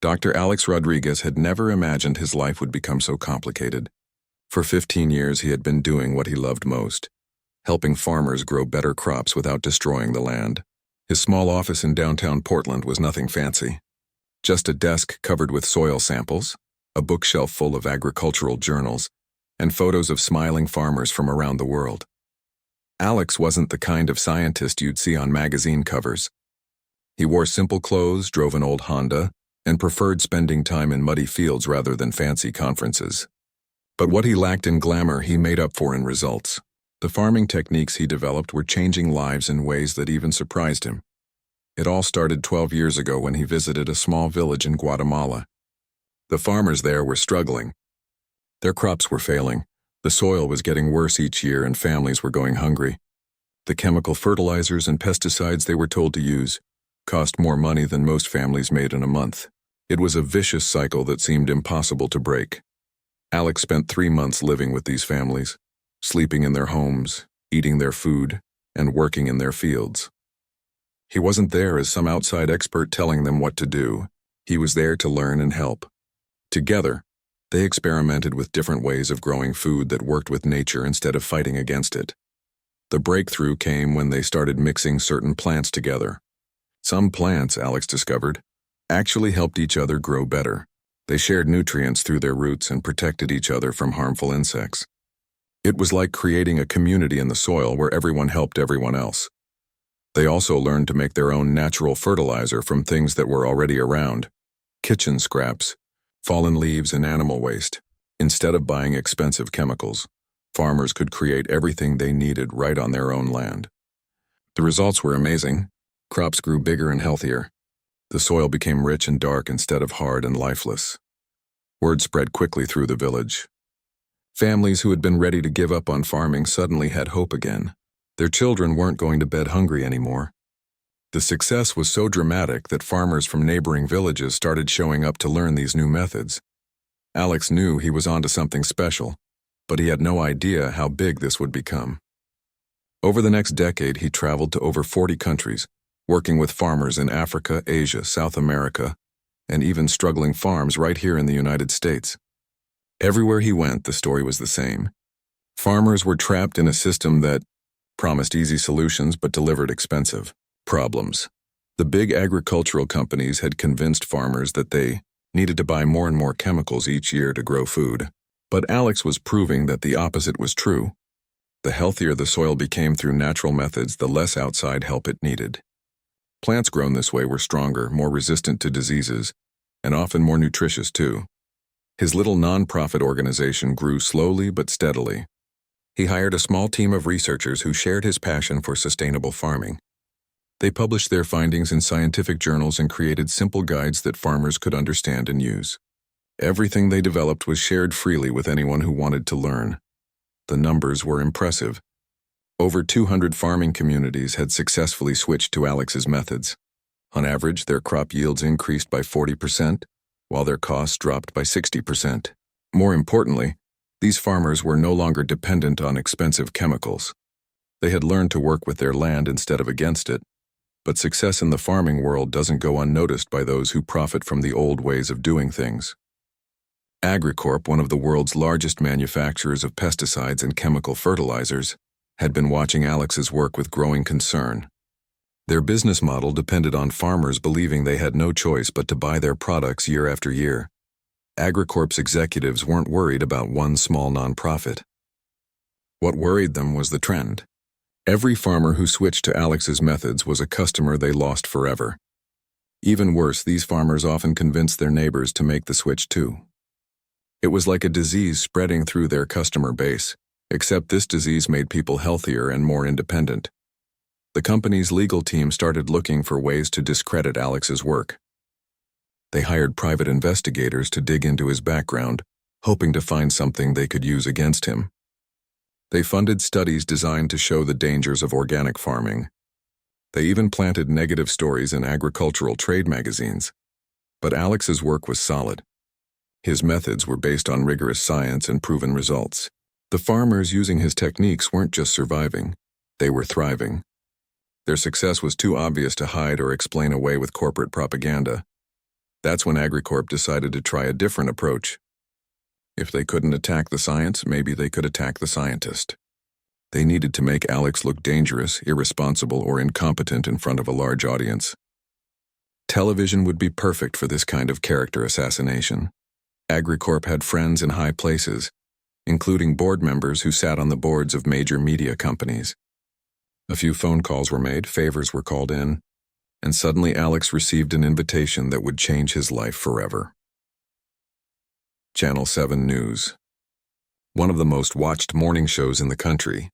Dr. Alex Rodriguez had never imagined his life would become so complicated. For 15 years, he had been doing what he loved most, helping farmers grow better crops without destroying the land. His small office in downtown Portland was nothing fancy. Just a desk covered with soil samples, a bookshelf full of agricultural journals, and photos of smiling farmers from around the world. Alex wasn't the kind of scientist you'd see on magazine covers. He wore simple clothes, drove an old Honda, and preferred spending time in muddy fields rather than fancy conferences. But what he lacked in glamour, he made up for in results. The farming techniques he developed were changing lives in ways that even surprised him. It all started 12 years ago when he visited a small village in Guatemala. The farmers there were struggling. Their crops were failing, the soil was getting worse each year, and families were going hungry. The chemical fertilizers and pesticides they were told to use cost more money than most families made in a month. It was a vicious cycle that seemed impossible to break. Alex spent 3 months living with these families, sleeping in their homes, eating their food, and working in their fields. He wasn't there as some outside expert telling them what to do. He was there to learn and help. Together, they experimented with different ways of growing food that worked with nature instead of fighting against it. The breakthrough came when they started mixing certain plants together. Some plants, Alex discovered, actually helped each other grow better. They shared nutrients through their roots and protected each other from harmful insects. It was like creating a community in the soil where everyone helped everyone else. They also learned to make their own natural fertilizer from things that were already around: kitchen scraps, fallen leaves, and animal waste. Instead of buying expensive chemicals, farmers could create everything they needed right on their own land. The results were amazing. Crops grew bigger and healthier. The soil became rich and dark instead of hard and lifeless. Word spread quickly through the village. Families who had been ready to give up on farming suddenly had hope again. Their children weren't going to bed hungry anymore. The success was so dramatic that farmers from neighboring villages started showing up to learn these new methods. Alex knew he was onto something special, but he had no idea how big this would become. Over the next decade, he traveled to over 40 countries, working with farmers in Africa, Asia, South America, and even struggling farms right here in the United States. Everywhere he went, the story was the same. Farmers were trapped in a system that promised easy solutions but delivered expensive problems. The big agricultural companies had convinced farmers that they needed to buy more and more chemicals each year to grow food. But Alex was proving that the opposite was true. The healthier the soil became through natural methods, the less outside help it needed. Plants grown this way were stronger, more resistant to diseases, and often more nutritious too. His little non-profit organization grew slowly but steadily. He hired a small team of researchers who shared his passion for sustainable farming. They published their findings in scientific journals and created simple guides that farmers could understand and use. Everything they developed was shared freely with anyone who wanted to learn. The numbers were impressive. Over 200 farming communities had successfully switched to Alex's methods. On average, their crop yields increased by 40%, while their costs dropped by 60%. More importantly, these farmers were no longer dependent on expensive chemicals. They had learned to work with their land instead of against it. But success in the farming world doesn't go unnoticed by those who profit from the old ways of doing things. Agricorp, one of the world's largest manufacturers of pesticides and chemical fertilizers, had been watching Alex's work with growing concern. Their business model depended on farmers believing they had no choice but to buy their products year after year. Agricorp's executives weren't worried about one small nonprofit. What worried them was the trend. Every farmer who switched to Alex's methods was a customer they lost forever. Even worse, these farmers often convinced their neighbors to make the switch too. It was like a disease spreading through their customer base, except this disease made people healthier and more independent. The company's legal team started looking for ways to discredit Alex's work. They hired private investigators to dig into his background, hoping to find something they could use against him. They funded studies designed to show the dangers of organic farming. They even planted negative stories in agricultural trade magazines. But Alex's work was solid. His methods were based on rigorous science and proven results. The farmers using his techniques weren't just surviving, they were thriving. Their success was too obvious to hide or explain away with corporate propaganda. That's when AgriCorp decided to try a different approach. If they couldn't attack the science, maybe they could attack the scientist. They needed to make Alex look dangerous, irresponsible, or incompetent in front of a large audience. Television would be perfect for this kind of character assassination. AgriCorp had friends in high places, including board members who sat on the boards of major media companies. A few phone calls were made, favors were called in, and suddenly Alex received an invitation that would change his life forever. Channel 7 News, one of the most watched morning shows in the country,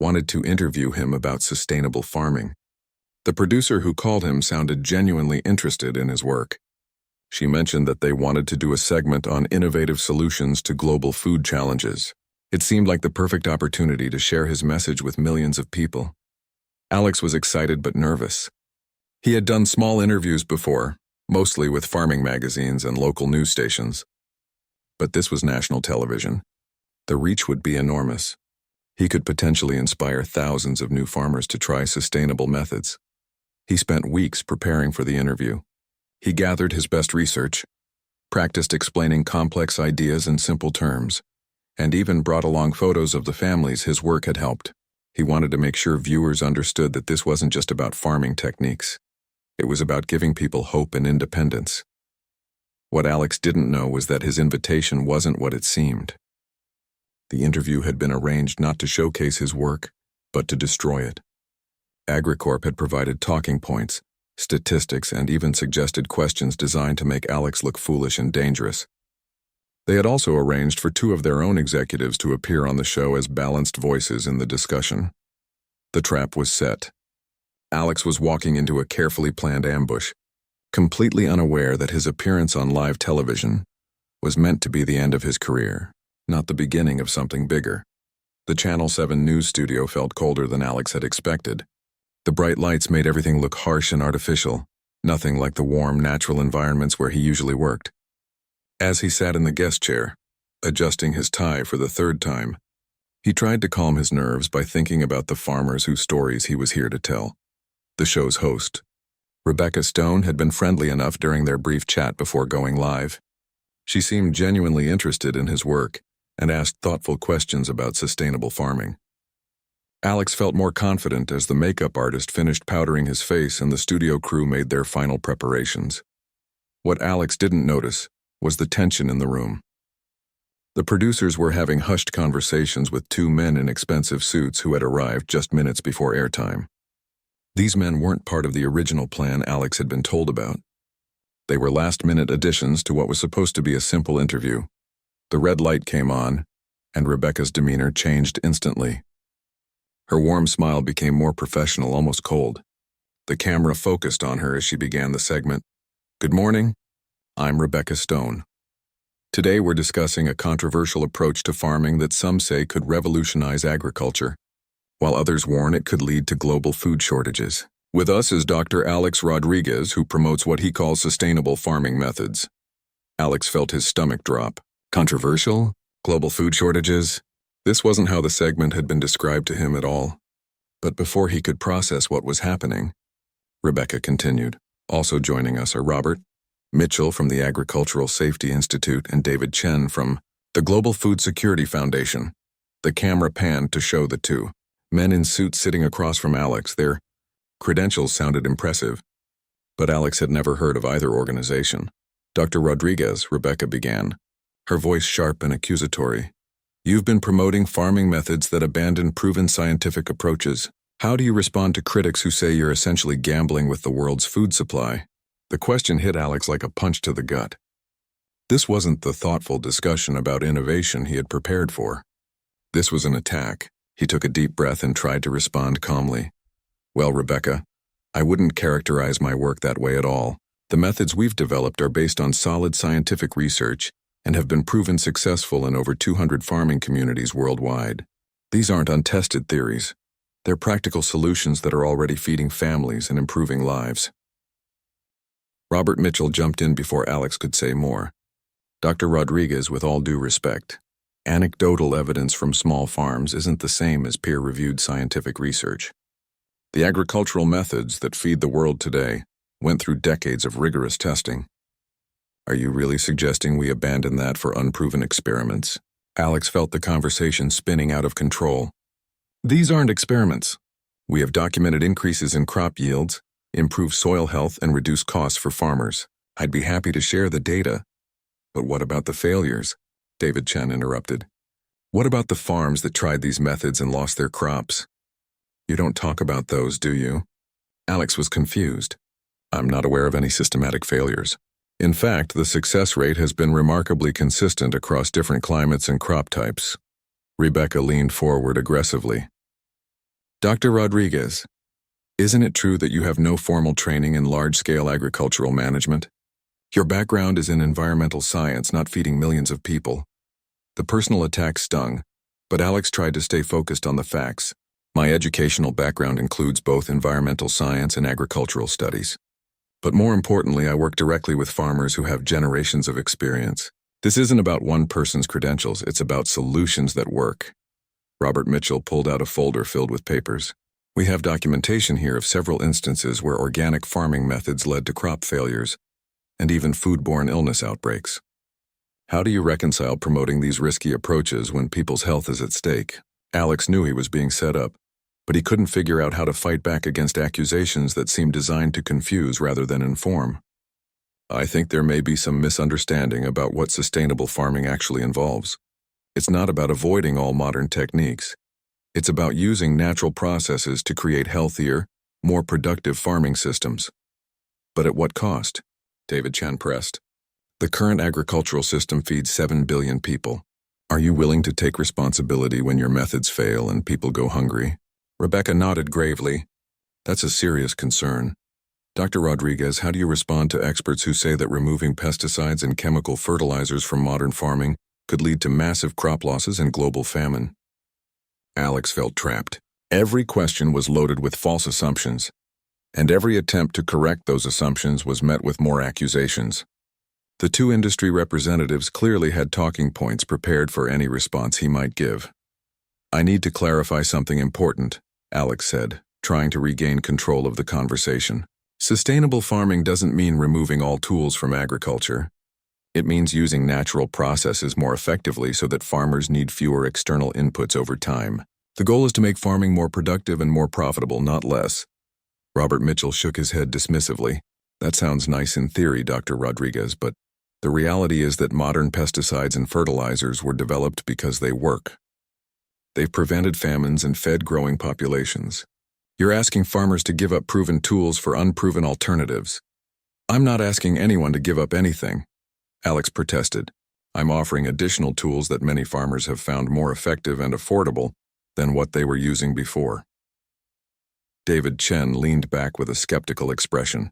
wanted to interview him about sustainable farming. The producer who called him sounded genuinely interested in his work. She mentioned that they wanted to do a segment on innovative solutions to global food challenges. It seemed like the perfect opportunity to share his message with millions of people. Alex was excited but nervous. He had done small interviews before, mostly with farming magazines and local news stations. But this was national television. The reach would be enormous. He could potentially inspire thousands of new farmers to try sustainable methods. He spent weeks preparing for the interview. He gathered his best research, practiced explaining complex ideas in simple terms, and even brought along photos of the families his work had helped. He wanted to make sure viewers understood that this wasn't just about farming techniques. It was about giving people hope and independence. What Alex didn't know was that his invitation wasn't what it seemed. The interview had been arranged not to showcase his work, but to destroy it. AgriCorp had provided talking points, statistics, and even suggested questions designed to make Alex look foolish and dangerous. They had also arranged for two of their own executives to appear on the show as balanced voices in the discussion. The trap was set. Alex was walking into a carefully planned ambush, completely unaware that his appearance on live television was meant to be the end of his career, not the beginning of something bigger. The Channel 7 news studio felt colder than Alex had expected. The bright lights made everything look harsh and artificial, nothing like the warm, natural environments where he usually worked. As he sat in the guest chair, adjusting his tie for the third time, he tried to calm his nerves by thinking about the farmers whose stories he was here to tell. The show's host, Rebecca Stone, had been friendly enough during their brief chat before going live. She seemed genuinely interested in his work and asked thoughtful questions about sustainable farming. Alex felt more confident as the makeup artist finished powdering his face and the studio crew made their final preparations. What Alex didn't notice was the tension in the room. The producers were having hushed conversations with two men in expensive suits who had arrived just minutes before airtime. These men weren't part of the original plan Alex had been told about. They were last-minute additions to what was supposed to be a simple interview. The red light came on, and Rebecca's demeanor changed instantly. Her warm smile became more professional, almost cold. The camera focused on her as she began the segment. "Good morning. I'm Rebecca Stone. Today we're discussing a controversial approach to farming that some say could revolutionize agriculture, while others warn it could lead to global food shortages. With us is Dr. Alex Rodriguez, who promotes what he calls sustainable farming methods." Alex felt his stomach drop. Controversial? Global food shortages? This wasn't how the segment had been described to him at all. But before he could process what was happening, Rebecca continued. "Also joining us are Robert Mitchell from the Agricultural Safety Institute and David Chen from the Global Food Security Foundation." The camera panned to show the two men in suits sitting across from Alex. Their credentials sounded impressive, but Alex had never heard of either organization. "Dr. Rodriguez," Rebecca began, her voice sharp and accusatory, "you've been promoting farming methods that abandon proven scientific approaches. How do you respond to critics who say you're essentially gambling with the world's food supply?" The question hit Alex like a punch to the gut. This wasn't the thoughtful discussion about innovation he had prepared for. This was an attack. He took a deep breath and tried to respond calmly. "Well, Rebecca, I wouldn't characterize my work that way at all. The methods we've developed are based on solid scientific research and have been proven successful in over 200 farming communities worldwide. These aren't untested theories. They're practical solutions that are already feeding families and improving lives." Robert Mitchell jumped in before Alex could say more. "Dr. Rodriguez, with all due respect, anecdotal evidence from small farms isn't the same as peer-reviewed scientific research. The agricultural methods that feed the world today went through decades of rigorous testing. Are you really suggesting we abandon that for unproven experiments? Alex felt the conversation spinning out of control. These aren't experiments. We have documented increases in crop yields, improved soil health, and reduced costs for farmers. I'd be happy to share the data. But what about the failures? David Chen interrupted. What about the farms that tried these methods and lost their crops? You don't talk about those, do you? Alex was confused. I'm not aware of any systematic failures. In fact, the success rate has been remarkably consistent across different climates and crop types. Rebecca leaned forward aggressively. Dr. Rodriguez, isn't it true that you have no formal training in large-scale agricultural management? Your background is in environmental science, not feeding millions of people. The personal attack stung, but Alex tried to stay focused on the facts. My educational background includes both environmental science and agricultural studies. But more importantly, I work directly with farmers who have generations of experience. This isn't about one person's credentials, it's about solutions that work. Robert Mitchell pulled out a folder filled with papers. We have documentation here of several instances where organic farming methods led to crop failures, and even foodborne illness outbreaks. How do you reconcile promoting these risky approaches when people's health is at stake? Alex knew he was being set up, but he couldn't figure out how to fight back against accusations that seemed designed to confuse rather than inform. I think there may be some misunderstanding about what sustainable farming actually involves. It's not about avoiding all modern techniques. It's about using natural processes to create healthier, more productive farming systems. But at what cost? David Chen pressed. The current agricultural system feeds 7 billion people. Are you willing to take responsibility when your methods fail and people go hungry? Rebecca nodded gravely. That's a serious concern. Dr. Rodriguez, how do you respond to experts who say that removing pesticides and chemical fertilizers from modern farming could lead to massive crop losses and global famine? Alex felt trapped. Every question was loaded with false assumptions, and every attempt to correct those assumptions was met with more accusations. The two industry representatives clearly had talking points prepared for any response he might give. I need to clarify something important, Alex said, trying to regain control of the conversation. Sustainable farming doesn't mean removing all tools from agriculture. It means using natural processes more effectively so that farmers need fewer external inputs over time. The goal is to make farming more productive and more profitable, not less. Robert Mitchell shook his head dismissively. That sounds nice in theory, Dr. Rodriguez, but the reality is that modern pesticides and fertilizers were developed because they work. They've prevented famines and fed growing populations. You're asking farmers to give up proven tools for unproven alternatives. I'm not asking anyone to give up anything, Alex protested. I'm offering additional tools that many farmers have found more effective and affordable than what they were using before. David Chen leaned back with a skeptical expression.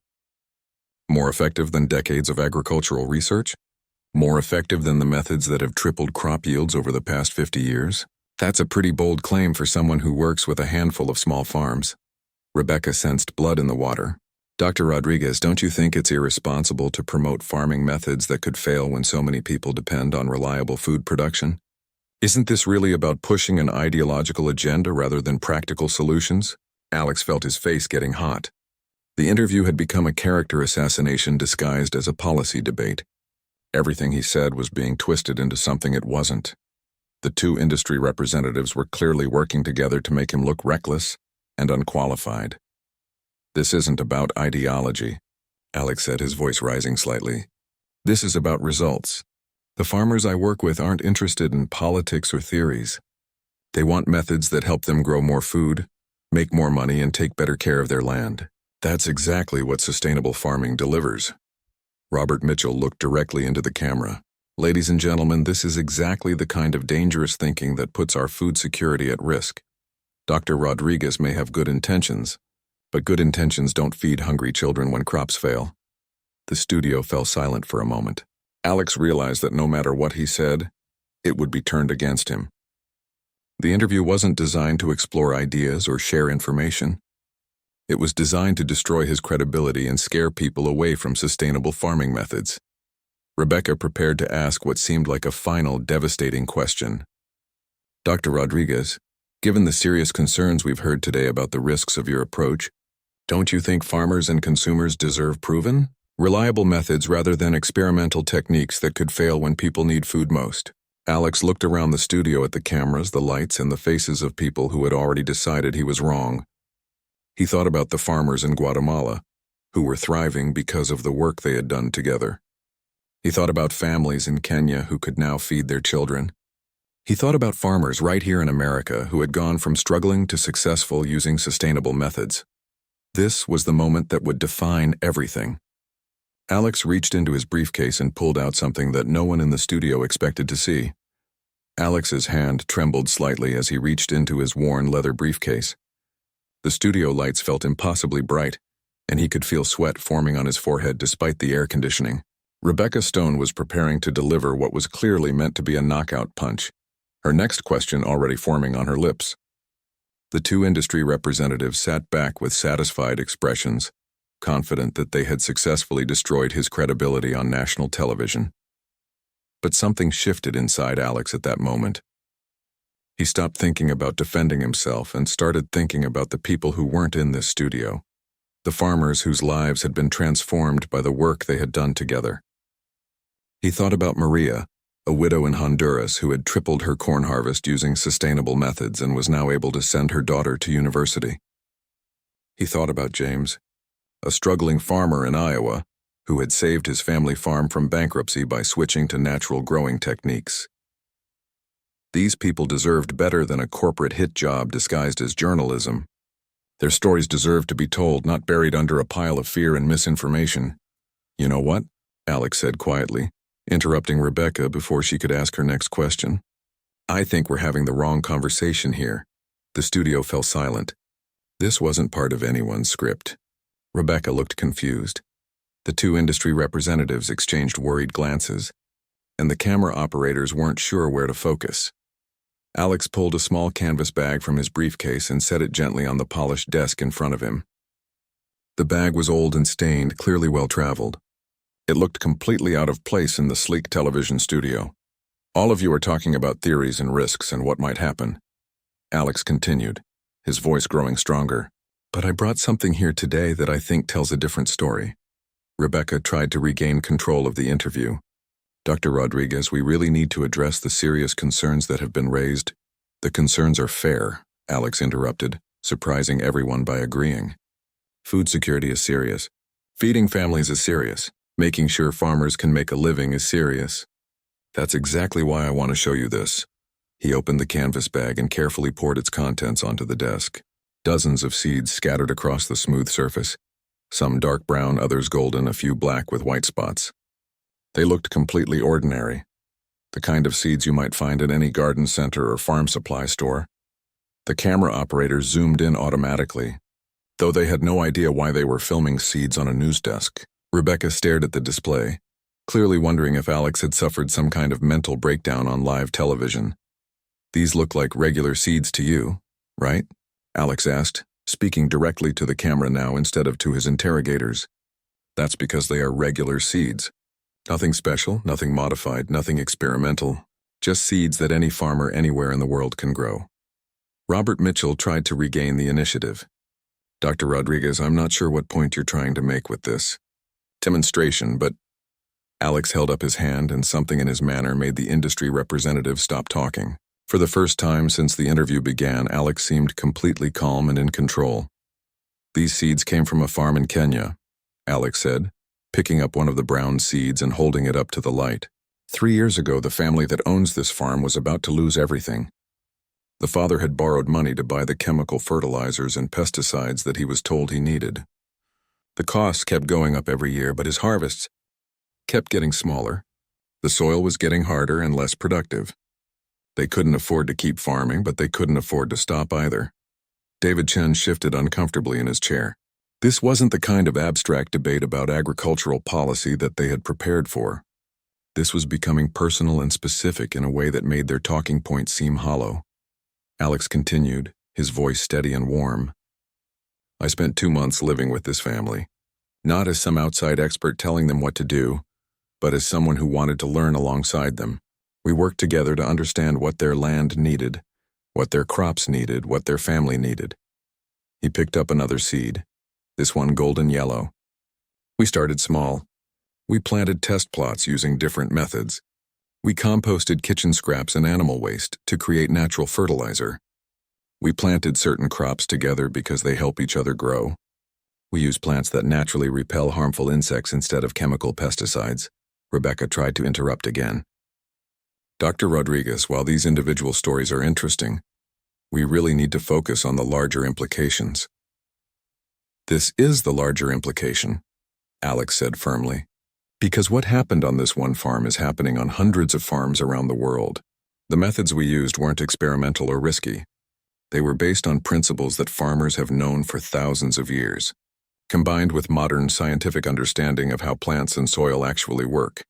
More effective than decades of agricultural research? More effective than the methods that have tripled crop yields over the past 50 years? That's a pretty bold claim for someone who works with a handful of small farms. Rebecca sensed blood in the water. Dr. Rodriguez, don't you think it's irresponsible to promote farming methods that could fail when so many people depend on reliable food production? Isn't this really about pushing an ideological agenda rather than practical solutions? Alex felt his face getting hot. The interview had become a character assassination disguised as a policy debate. Everything he said was being twisted into something it wasn't. The two industry representatives were clearly working together to make him look reckless and unqualified. This isn't about ideology, Alex said, his voice rising slightly. This is about results. The farmers I work with aren't interested in politics or theories. They want methods that help them grow more food, make more money, and take better care of their land. That's exactly what sustainable farming delivers. Robert Mitchell looked directly into the camera. Ladies and gentlemen, this is exactly the kind of dangerous thinking that puts our food security at risk. Dr. Rodriguez may have good intentions, but good intentions don't feed hungry children when crops fail. The studio fell silent for a moment. Alex realized that no matter what he said, it would be turned against him. The interview wasn't designed to explore ideas or share information. It was designed to destroy his credibility and scare people away from sustainable farming methods. Rebecca prepared to ask what seemed like a final, devastating question. Dr. Rodriguez, given the serious concerns we've heard today about the risks of your approach, don't you think farmers and consumers deserve proven, Reliable methods rather than experimental techniques that could fail when people need food most. Alex looked around the studio at the cameras, the lights, and the faces of people who had already decided he was wrong. He thought about the farmers in Guatemala, who were thriving because of the work they had done together. He thought about families in Kenya who could now feed their children. He thought about farmers right here in America who had gone from struggling to successful using sustainable methods. This was the moment that would define everything. Alex reached into his briefcase and pulled out something that no one in the studio expected to see. Alex's hand trembled slightly as he reached into his worn leather briefcase. The studio lights felt impossibly bright, and he could feel sweat forming on his forehead despite the air conditioning. Rebecca Stone was preparing to deliver what was clearly meant to be a knockout punch, her next question already forming on her lips. The two industry representatives sat back with satisfied expressions, confident that they had successfully destroyed his credibility on national television. But something shifted inside Alex at that moment. He stopped thinking about defending himself and started thinking about the people who weren't in this studio, the farmers whose lives had been transformed by the work they had done together. He thought about Maria, a widow in Honduras who had tripled her corn harvest using sustainable methods and was now able to send her daughter to university. He thought about James, a struggling farmer in Iowa who had saved his family farm from bankruptcy by switching to natural growing techniques. These people deserved better than a corporate hit job disguised as journalism. Their stories deserved to be told, not buried under a pile of fear and misinformation. "You know what?" Alex said quietly, interrupting Rebecca before she could ask her next question. "I think we're having the wrong conversation here." The studio fell silent. This wasn't part of anyone's script. Rebecca looked confused. The two industry representatives exchanged worried glances, and the camera operators weren't sure where to focus. Alex pulled a small canvas bag from his briefcase and set it gently on the polished desk in front of him. The bag was old and stained, clearly well-traveled. It looked completely out of place in the sleek television studio. "All of you are talking about theories and risks and what might happen," Alex continued, his voice growing stronger. "But I brought something here today that I think tells a different story." Rebecca tried to regain control of the interview. "Dr. Rodriguez, we really need to address the serious concerns that have been raised." "The concerns are fair," Alex interrupted, surprising everyone by agreeing. "Food security is serious. Feeding families is serious. Making sure farmers can make a living is serious. That's exactly why I want to show you this." He opened the canvas bag and carefully poured its contents onto the desk. Dozens of seeds scattered across the smooth surface, some dark brown, others golden, a few black with white spots. They looked completely ordinary, the kind of seeds you might find at any garden center or farm supply store. The camera operators zoomed in automatically, though they had no idea why they were filming seeds on a news desk. Rebecca stared at the display, clearly wondering if Alex had suffered some kind of mental breakdown on live television. "These look like regular seeds to you, right?" Alex asked, speaking directly to the camera now instead of to his interrogators. "That's because they are regular seeds. Nothing special, nothing modified, nothing experimental. Just seeds that any farmer anywhere in the world can grow." Robert Mitchell tried to regain the initiative. "Dr. Rodriguez, I'm not sure what point you're trying to make with this demonstration, but..." Alex held up his hand, and something in his manner made the industry representative stop talking. For the first time since the interview began, Alex seemed completely calm and in control. "These seeds came from a farm in Kenya," Alex said, picking up one of the brown seeds and holding it up to the light. 3 years ago, the family that owns this farm was about to lose everything. The father had borrowed money to buy the chemical fertilizers and pesticides that he was told he needed. The costs kept going up every year, but his harvests kept getting smaller. The soil was getting harder and less productive. They couldn't afford to keep farming, but they couldn't afford to stop either. David Chen shifted uncomfortably in his chair. This wasn't the kind of abstract debate about agricultural policy that they had prepared for. This was becoming personal and specific in a way that made their talking points seem hollow. Alex continued, his voice steady and warm. "I spent 2 months living with this family, not as some outside expert telling them what to do, but as someone who wanted to learn alongside them. We worked together to understand what their land needed, what their crops needed, what their family needed." He picked up another seed, this one golden yellow. "We started small, We planted test plots using different methods. We composted kitchen scraps and animal waste to create natural fertilizer. We planted certain crops together because they help each other grow. We use plants that naturally repel harmful insects instead of chemical pesticides. Rebecca tried to interrupt again. Dr. Rodriguez, while these individual stories are interesting, we really need to focus on the larger implications. This is the larger implication, Alex said firmly. Because what happened on this one farm is happening on hundreds of farms around the world. The methods we used weren't experimental or risky. They were based on principles that farmers have known for thousands of years, combined with modern scientific understanding of how plants and soil actually work.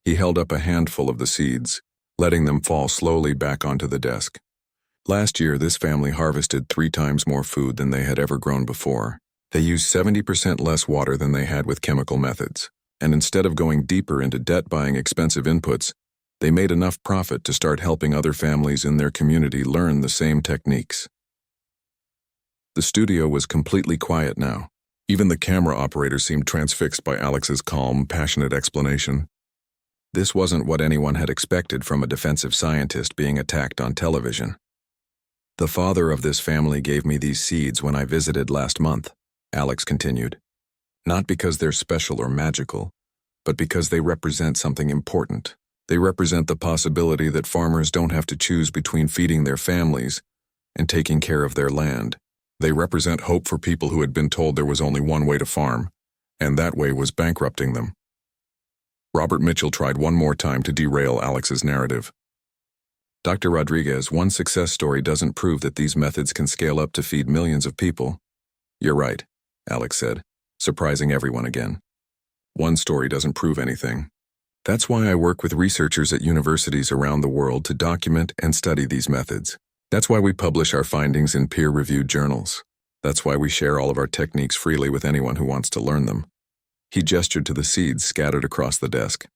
He held up a handful of the seeds, letting them fall slowly back onto the desk. Last year, this family harvested 3 times more food than they had ever grown before. They used 70% less water than they had with chemical methods. And instead of going deeper into debt buying expensive inputs, they made enough profit to start helping other families in their community learn the same techniques. The studio was completely quiet now. Even the camera operator seemed transfixed by Alex's calm, passionate explanation. This wasn't what anyone had expected from a defensive scientist being attacked on television. The father of this family gave me these seeds when I visited last month, Alex continued. Not because they're special or magical, but because they represent something important. They represent the possibility that farmers don't have to choose between feeding their families and taking care of their land. They represent hope for people who had been told there was only one way to farm, and that way was bankrupting them. Robert Mitchell tried one more time to derail Alex's narrative. Dr. Rodriguez, one success story doesn't prove that these methods can scale up to feed millions of people. You're right, Alex said, surprising everyone again. One story doesn't prove anything. That's why I work with researchers at universities around the world to document and study these methods. That's why we publish our findings in peer-reviewed journals. That's why we share all of our techniques freely with anyone who wants to learn them. He gestured to the seeds scattered across the desk.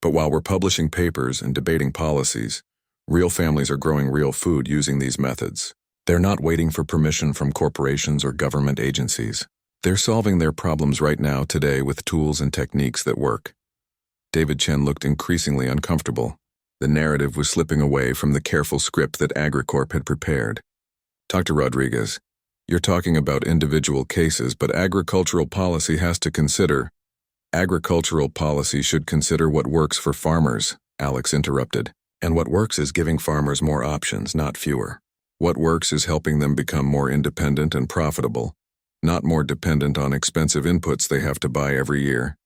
But while we're publishing papers and debating policies, real families are growing real food using these methods. They're not waiting for permission from corporations or government agencies. They're solving their problems right now today with tools and techniques that work. David Chen looked increasingly uncomfortable. The narrative was slipping away from the careful script that AgriCorp had prepared. Dr. Rodriguez, you're talking about individual cases, but agricultural policy has to consider. Agricultural policy should consider what works for farmers, Alex interrupted. And what works is giving farmers more options, not fewer. What works is helping them become more independent and profitable, not more dependent on expensive inputs they have to buy every year.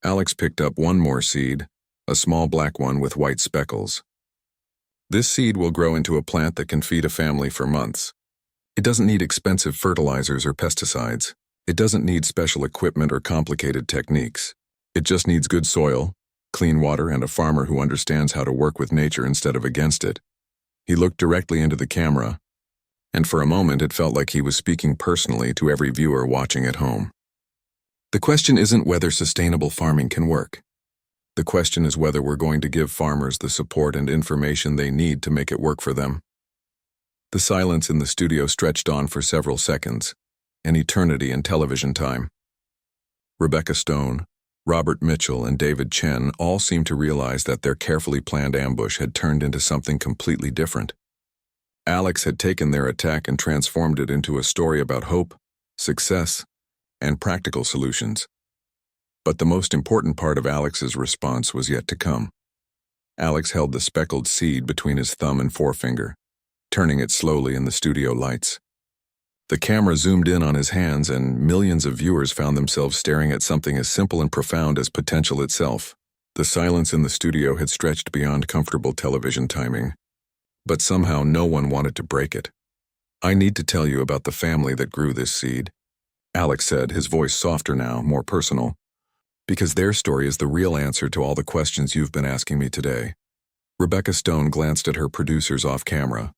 Alex picked up one more seed, a small black one with white speckles. This seed will grow into a plant that can feed a family for months. It doesn't need expensive fertilizers or pesticides. It doesn't need special equipment or complicated techniques. It just needs good soil, clean water, and a farmer who understands how to work with nature instead of against it. He looked directly into the camera, and for a moment it felt like he was speaking personally to every viewer watching at home. The question isn't whether sustainable farming can work. The question is whether we're going to give farmers the support and information they need to make it work for them. The silence in the studio stretched on for several seconds, an eternity in television time. Rebecca Stone, Robert Mitchell, and David Chen all seemed to realize that their carefully planned ambush had turned into something completely different. Alex had taken their attack and transformed it into a story about hope, success, and practical solutions. But the most important part of Alex's response was yet to come. Alex held the speckled seed between his thumb and forefinger, turning it slowly in the studio lights. The camera zoomed in on his hands, and millions of viewers found themselves staring at something as simple and profound as potential itself. The silence in the studio had stretched beyond comfortable television timing, but somehow no one wanted to break it. I need to tell you about the family that grew this seed, Alex said, his voice softer now, more personal, because their story is the real answer to all the questions you've been asking me today. Rebecca Stone glanced at her producers off camera.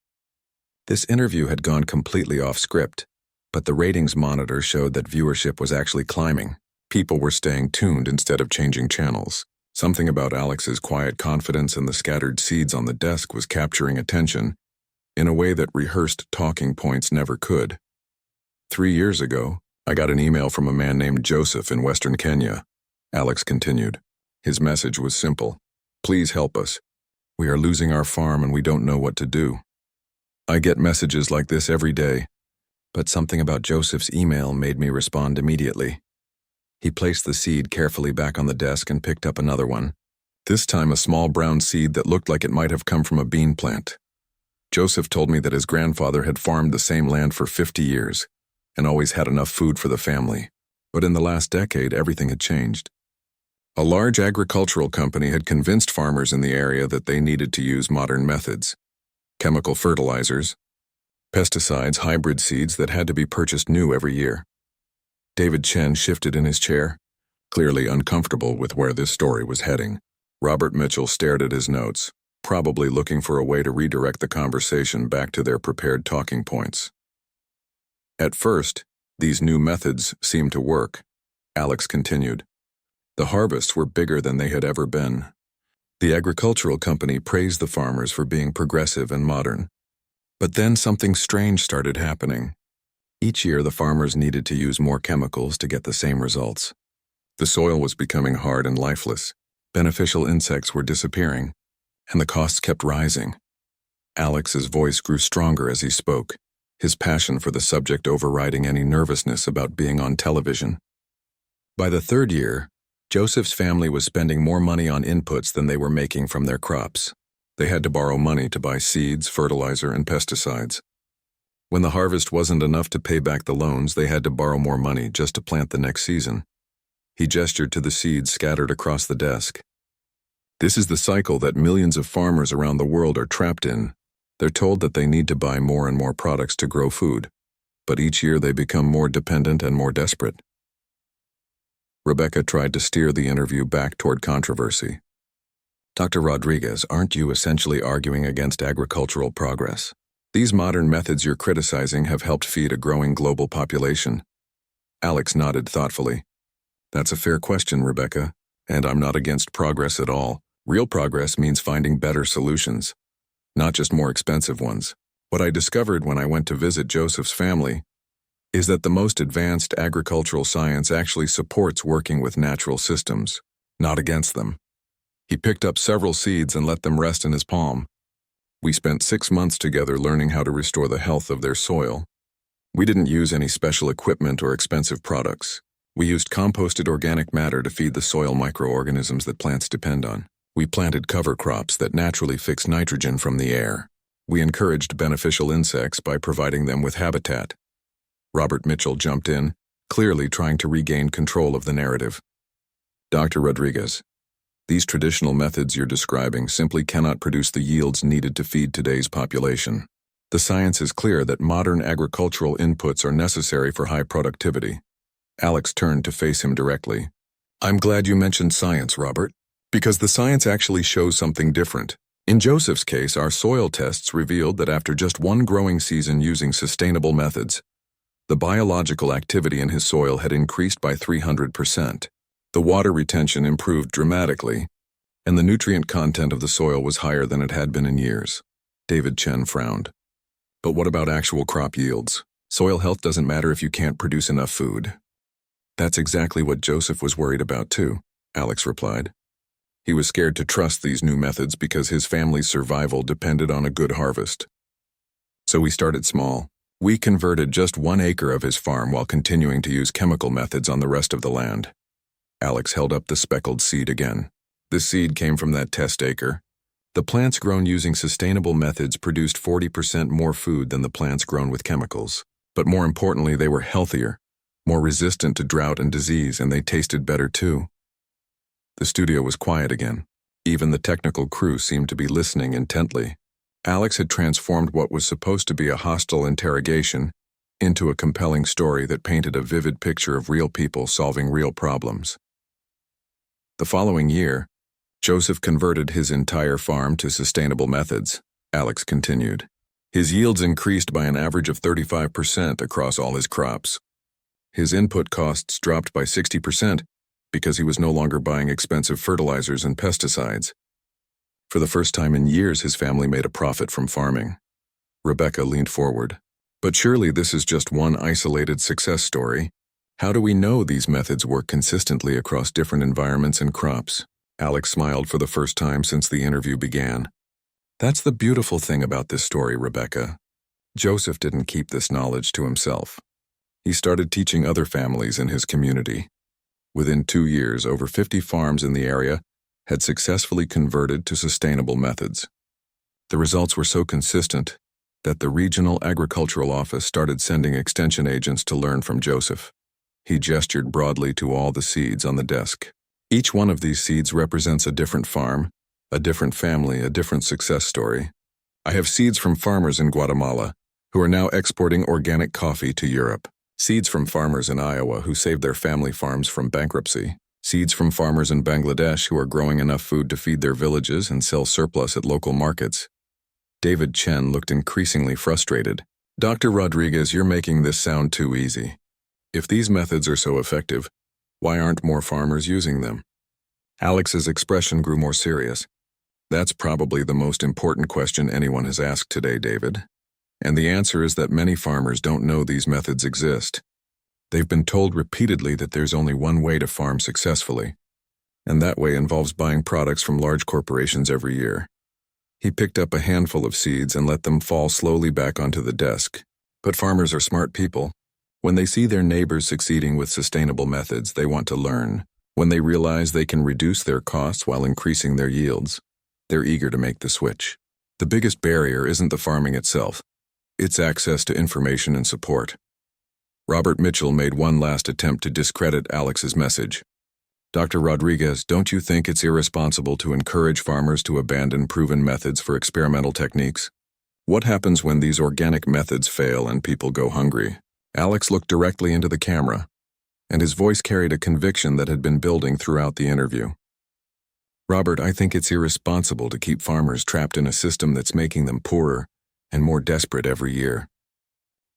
This interview had gone completely off script, but the ratings monitor showed that viewership was actually climbing. People were staying tuned instead of changing channels. Something about Alex's quiet confidence and the scattered seeds on the desk was capturing attention in a way that rehearsed talking points never could. 3 years ago, I got an email from a man named Joseph in Western Kenya. Alex continued. His message was simple. Please help us. We are losing our farm and we don't know what to do. I get messages like this every day, but something about Joseph's email made me respond immediately. He placed the seed carefully back on the desk and picked up another one, this time a small brown seed that looked like it might have come from a bean plant. Joseph told me that his grandfather had farmed the same land for 50 years and always had enough food for the family, but in the last decade everything had changed. A large agricultural company had convinced farmers in the area that they needed to use modern methods. Chemical fertilizers, pesticides, hybrid seeds that had to be purchased new every year. David Chen shifted in his chair, clearly uncomfortable with where this story was heading. Robert Mitchell stared at his notes, probably looking for a way to redirect the conversation back to their prepared talking points. At first, these new methods seemed to work, Alex continued. The harvests were bigger than they had ever been. The agricultural company praised the farmers for being progressive and modern. But then something strange started happening. Each year the farmers needed to use more chemicals to get the same results. The soil was becoming hard and lifeless, beneficial insects were disappearing, and the costs kept rising. Alex's voice grew stronger as he spoke, his passion for the subject overriding any nervousness about being on television. By the third year, Joseph's family was spending more money on inputs than they were making from their crops. They had to borrow money to buy seeds, fertilizer, and pesticides. When the harvest wasn't enough to pay back the loans, they had to borrow more money just to plant the next season. He gestured to the seeds scattered across the desk. This is the cycle that millions of farmers around the world are trapped in. They're told that they need to buy more and more products to grow food, but each year they become more dependent and more desperate. Rebecca tried to steer the interview back toward controversy. Dr. Rodriguez, aren't you essentially arguing against agricultural progress? These modern methods you're criticizing have helped feed a growing global population. Alex nodded thoughtfully. That's a fair question, Rebecca, and I'm not against progress at all. Real progress means finding better solutions, not just more expensive ones. What I discovered when I went to visit Joseph's family is that the most advanced agricultural science actually supports working with natural systems, not against them. He picked up several seeds and let them rest in his palm. We spent 6 months together learning how to restore the health of their soil. We didn't use any special equipment or expensive products. We used composted organic matter to feed the soil microorganisms that plants depend on. We planted cover crops that naturally fix nitrogen from the air. We encouraged beneficial insects by providing them with habitat. Robert Mitchell jumped in, clearly trying to regain control of the narrative. Dr. Rodriguez, these traditional methods you're describing simply cannot produce the yields needed to feed today's population. The science is clear that modern agricultural inputs are necessary for high productivity. Alex turned to face him directly. I'm glad you mentioned science, Robert, because the science actually shows something different. In Joseph's case, our soil tests revealed that after just one growing season using sustainable methods, the biological activity in his soil had increased by 300%. The water retention improved dramatically, and the nutrient content of the soil was higher than it had been in years. David Chen frowned. But what about actual crop yields? Soil health doesn't matter if you can't produce enough food. That's exactly what Joseph was worried about too, Alex replied. He was scared to trust these new methods because his family's survival depended on a good harvest. So we started small. We converted just 1 acre of his farm while continuing to use chemical methods on the rest of the land. Alex held up the speckled seed again. The seed came from that test acre. The plants grown using sustainable methods produced 40% more food than the plants grown with chemicals. But more importantly, they were healthier, more resistant to drought and disease, and they tasted better too. The studio was quiet again. Even the technical crew seemed to be listening intently. Alex had transformed what was supposed to be a hostile interrogation into a compelling story that painted a vivid picture of real people solving real problems. The following year, Joseph converted his entire farm to sustainable methods, Alex continued. His yields increased by an average of 35% across all his crops. His input costs dropped by 60% because he was no longer buying expensive fertilizers and pesticides. For the first time in years, his family made a profit from farming. Rebecca leaned forward. But surely this is just one isolated success story. How do we know these methods work consistently across different environments and crops? Alex smiled for the first time since the interview began. That's the beautiful thing about this story, Rebecca. Joseph didn't keep this knowledge to himself. He started teaching other families in his community. Within 2 years, over 50 farms in the area had successfully converted to sustainable methods. The results were so consistent that the regional agricultural office started sending extension agents to learn from Joseph. He gestured broadly to all the seeds on the desk. Each one of these seeds represents a different farm, a different family, a different success story. I have seeds from farmers in Guatemala who are now exporting organic coffee to Europe. Seeds from farmers in Iowa who saved their family farms from bankruptcy. Seeds from farmers in Bangladesh who are growing enough food to feed their villages and sell surplus at local markets. David Chen looked increasingly frustrated. Dr. Rodriguez, you're making this sound too easy. If these methods are so effective, why aren't more farmers using them? Alex's expression grew more serious. That's probably the most important question anyone has asked today, David. And the answer is that many farmers don't know these methods exist. They've been told repeatedly that there's only one way to farm successfully, and that way involves buying products from large corporations every year. He picked up a handful of seeds and let them fall slowly back onto the desk. But farmers are smart people. When they see their neighbors succeeding with sustainable methods, they want to learn. When they realize they can reduce their costs while increasing their yields, they're eager to make the switch. The biggest barrier isn't the farming itself. It's access to information and support. Robert Mitchell made one last attempt to discredit Alex's message. Dr. Rodriguez, don't you think it's irresponsible to encourage farmers to abandon proven methods for experimental techniques? What happens when these organic methods fail and people go hungry? Alex looked directly into the camera, and his voice carried a conviction that had been building throughout the interview. Robert, I think it's irresponsible to keep farmers trapped in a system that's making them poorer and more desperate every year.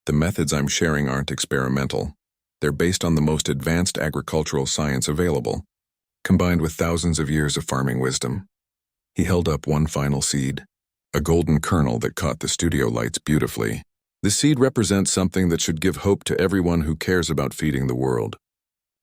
The methods I'm sharing aren't experimental. They're based on the most advanced agricultural science available, combined with thousands of years of farming wisdom. He held up one final seed, a golden kernel that caught the studio lights beautifully. The seed represents something that should give hope to everyone who cares about feeding the world.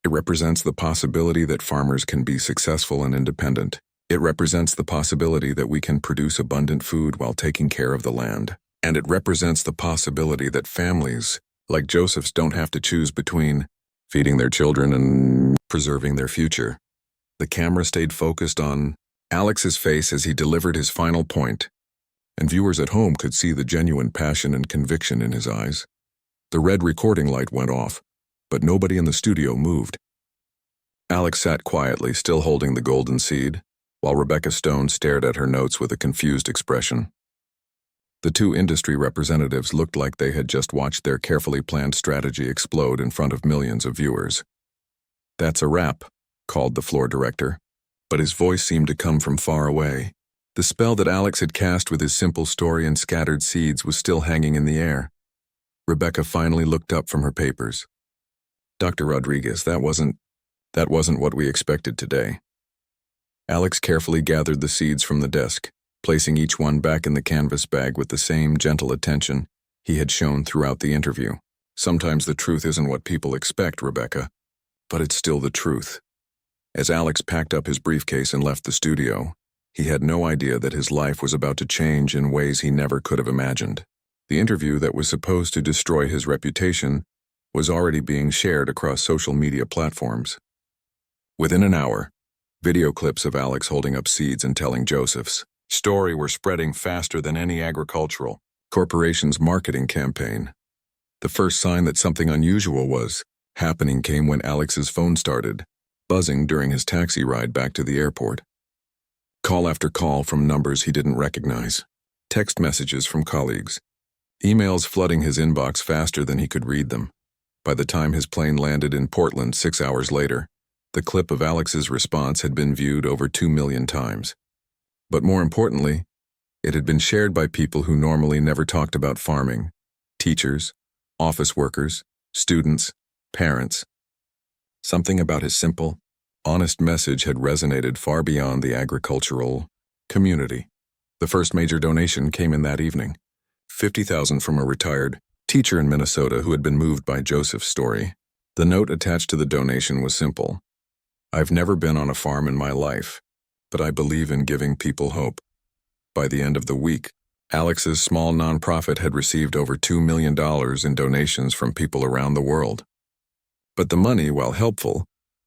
It represents the possibility that farmers can be successful and independent. It represents the possibility that we can produce abundant food while taking care of the land. And it represents the possibility that families, like Joseph's, don't have to choose between feeding their children and preserving their future. The camera stayed focused on Alex's face as he delivered his final point, and viewers at home could see the genuine passion and conviction in his eyes. The red recording light went off, but nobody in the studio moved. Alex sat quietly, still holding the golden seed, while Rebecca Stone stared at her notes with a confused expression. The two industry representatives looked like they had just watched their carefully planned strategy explode in front of millions of viewers. That's a wrap, called the floor director, but his voice seemed to come from far away. The spell that Alex had cast with his simple story and scattered seeds was still hanging in the air. Rebecca finally looked up from her papers. Dr. Rodriguez, that wasn't what we expected today. Alex carefully gathered the seeds from the desk, placing each one back in the canvas bag with the same gentle attention he had shown throughout the interview. Sometimes the truth isn't what people expect, Rebecca, but it's still the truth. As Alex packed up his briefcase and left the studio, he had no idea that his life was about to change in ways he never could have imagined. The interview that was supposed to destroy his reputation was already being shared across social media platforms. Within an hour, video clips of Alex holding up seeds and telling Joseph's story were spreading faster than any agricultural corporation's marketing campaign. The first sign that something unusual was happening came when Alex's phone started buzzing during his taxi ride back to the airport. Call after call from numbers he didn't recognize, text messages from colleagues, emails flooding his inbox faster than he could read them. By the time his plane landed in Portland 6 hours later, the clip of Alex's response had been viewed over 2 million times. But more importantly, it had been shared by people who normally never talked about farming: teachers, office workers, students, parents. Something about his simple, honest message had resonated far beyond the agricultural community. The first major donation came in that evening, $50,000 from a retired teacher in Minnesota who had been moved by Joseph's story. The note attached to the donation was simple. "I've never been on a farm in my life, but I believe in giving people hope." By the end of the week, Alex's small nonprofit had received over $2 million in donations from people around the world. But the money, while helpful,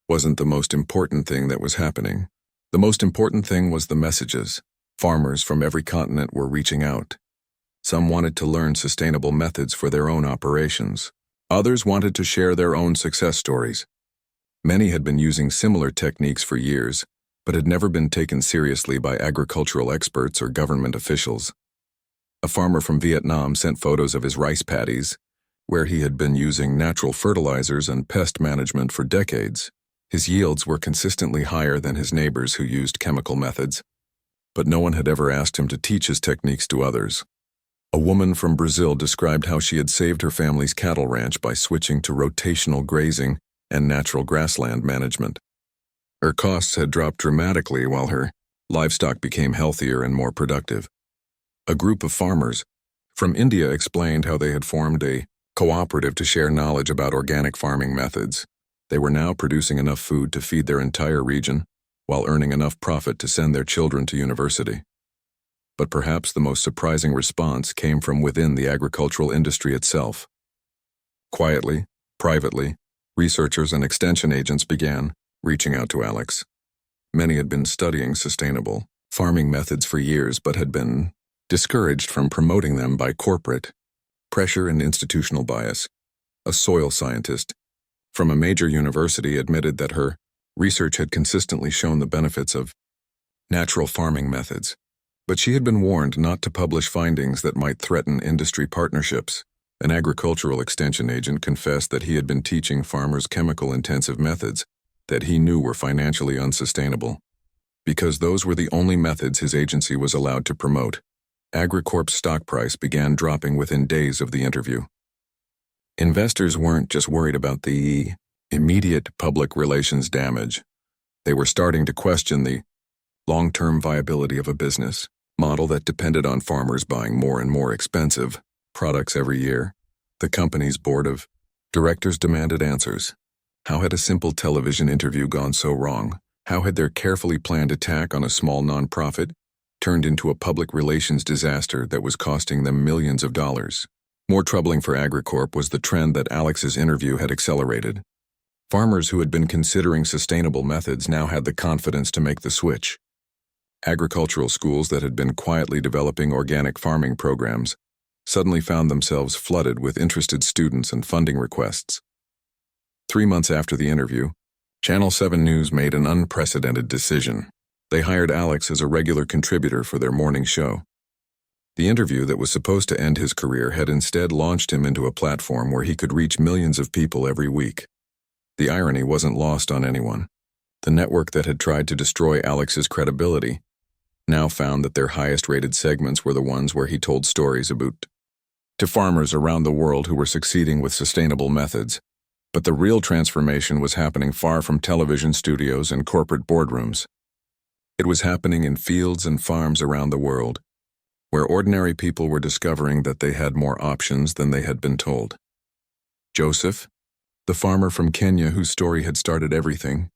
wasn't the most important thing that was happening. The most important thing was the messages. Farmers from every continent were reaching out. Some wanted to learn sustainable methods for their own operations. Others wanted to share their own success stories. Many had been using similar techniques for years, but had never been taken seriously by agricultural experts or government officials. A farmer from Vietnam sent photos of his rice paddies, where he had been using natural fertilizers and pest management for decades. His yields were consistently higher than his neighbors who used chemical methods, but no one had ever asked him to teach his techniques to others. A woman from Brazil described how she had saved her family's cattle ranch by switching to rotational grazing and natural grassland management. Her costs had dropped dramatically while her livestock became healthier and more productive. A group of farmers from India explained how they had formed a cooperative to share knowledge about organic farming methods. They were now producing enough food to feed their entire region, while earning enough profit to send their children to university. But perhaps the most surprising response came from within the agricultural industry itself. Quietly, privately, researchers and extension agents began reaching out to Alex. Many had been studying sustainable farming methods for years but had been discouraged from promoting them by corporate pressure and institutional bias. A soil scientist from a major university admitted that her research had consistently shown the benefits of natural farming methods, but she had been warned not to publish findings that might threaten industry partnerships. An agricultural extension agent confessed that he had been teaching farmers chemical-intensive methods that he knew were financially unsustainable. Because those were the only methods his agency was allowed to promote, AgriCorp's stock price began dropping within days of the interview. Investors weren't just worried about the immediate public relations damage. They were starting to question the long-term viability of a business model that depended on farmers buying more and more expensive products every year. The company's board of directors demanded answers. How had a simple television interview gone so wrong? How had their carefully planned attack on a small nonprofit turned into a public relations disaster that was costing them millions of dollars? More troubling for AgriCorp was the trend that Alex's interview had accelerated. Farmers who had been considering sustainable methods now had the confidence to make the switch. Agricultural schools that had been quietly developing organic farming programs suddenly found themselves flooded with interested students and funding requests. 3 months after the interview, Channel 7 News made an unprecedented decision. They hired Alex as a regular contributor for their morning show. The interview that was supposed to end his career had instead launched him into a platform where he could reach millions of people every week. The irony wasn't lost on anyone. The network that had tried to destroy Alex's credibility now found that their highest-rated segments were the ones where he told stories about to farmers around the world who were succeeding with sustainable methods. But the real transformation was happening far from television studios and corporate boardrooms. It was happening in fields and farms around the world, where ordinary people were discovering that they had more options than they had been told. Joseph, the farmer from Kenya whose story had started everything,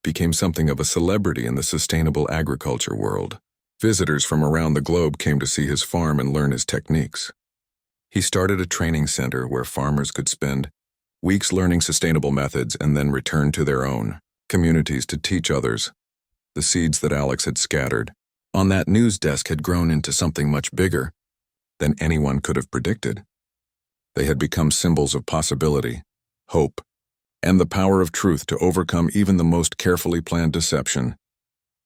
became something of a celebrity in the sustainable agriculture world. Visitors from around the globe came to see his farm and learn his techniques. He started a training center where farmers could spend weeks learning sustainable methods and then return to their own communities to teach others. The seeds that Alex had scattered on that news desk had grown into something much bigger than anyone could have predicted. They had become symbols of possibility, hope, and the power of truth to overcome even the most carefully planned deception.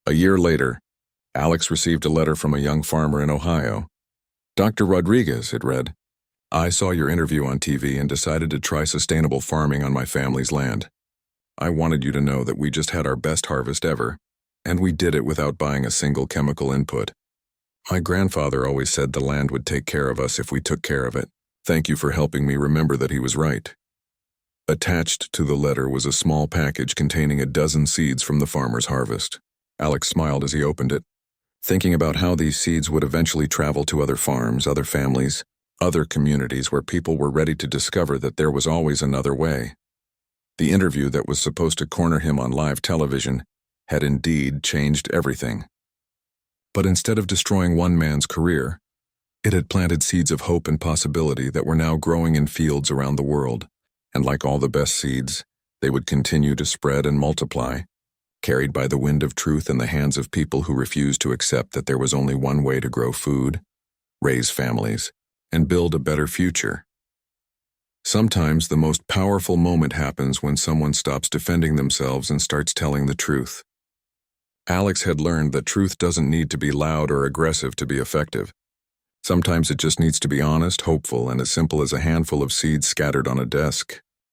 A year later, Alex received a letter from a young farmer in Ohio. "Dr. Rodriguez," it read, "I saw your interview on TV and decided to try sustainable farming on my family's land. I wanted you to know that we just had our best harvest ever, and we did it without buying a single chemical input. My grandfather always said the land would take care of us if we took care of it. Thank you for helping me remember that he was right." Attached to the letter was a small package containing a dozen seeds from the farmer's harvest. Alex smiled as he opened it, thinking about how these seeds would eventually travel to other farms, other families, other communities where people were ready to discover that there was always another way. The interview that was supposed to corner him on live television had indeed changed everything. But instead of destroying one man's career, it had planted seeds of hope and possibility that were now growing in fields around the world. And like all the best seeds, they would continue to spread and multiply, carried by the wind of truth in the hands of people who refused to accept that there was only one way to grow food, raise families, and build a better future. Sometimes the most powerful moment happens when someone stops defending themselves and starts telling the truth. Alex had learned that truth doesn't need to be loud or aggressive to be effective. Sometimes it just needs to be honest, hopeful, and as simple as a handful of seeds scattered on a desk.